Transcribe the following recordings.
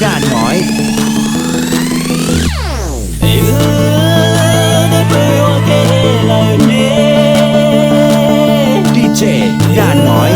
Gà nói. DJ Gà nói.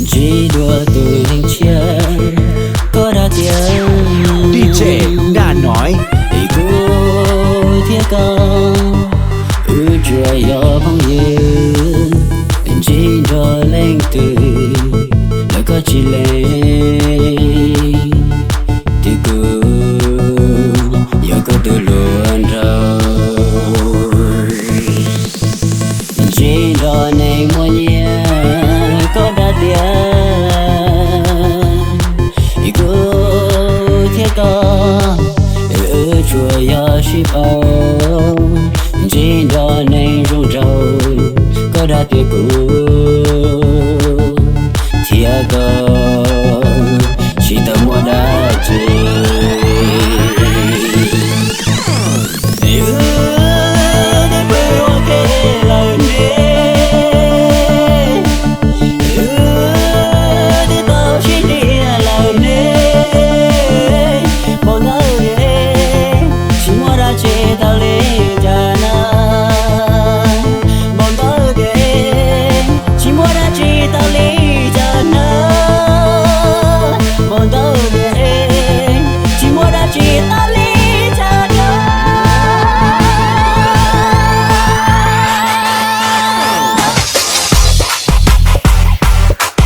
Chỉ đùa từ hình chân có đã tiếng DJ Gà nói. thì cô thiết con chưa do phong yên chỉ cho lên từ là có chỉ lên thì cô giờ có từ luôn rồi chỉ cho nên mua nhé có đã tiếng thì cô thiết con chùa ya shi bao chỉ cho nên rung râu có đã tiếc cũ thiệt con chỉ tao mua đã chơi.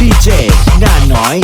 DJ Gà nói.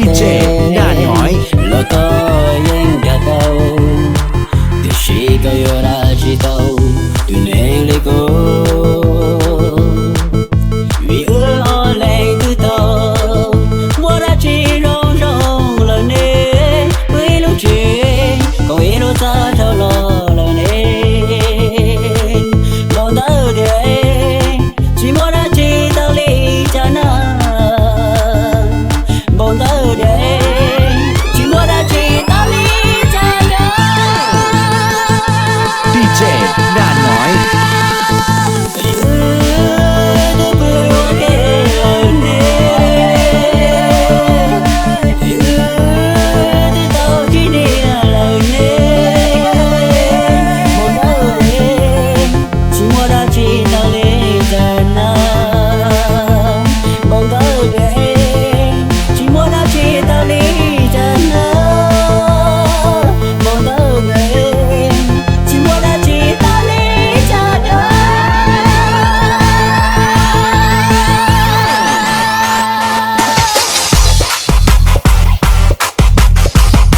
DJ Gà nói. Lo có những đã đâu thì chỉ có yêu đã chỉ đâu từ nên lấy cô vì ưa ở lại từ đầu mua đã chỉ rong rong là nên với lúc chuyện còn ý đâu ta theo lo là nên còn đỡ để chỉ mua đã chỉ tao lý cho nó còn đỡ để chỉ mua đã chỉ tao lý cho nó. DJ Gà nói.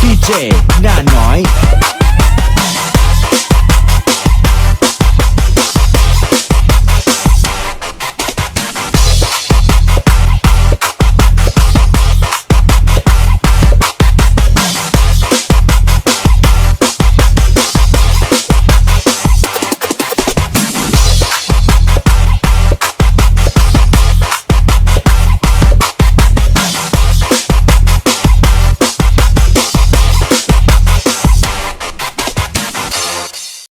DJ Gà nói.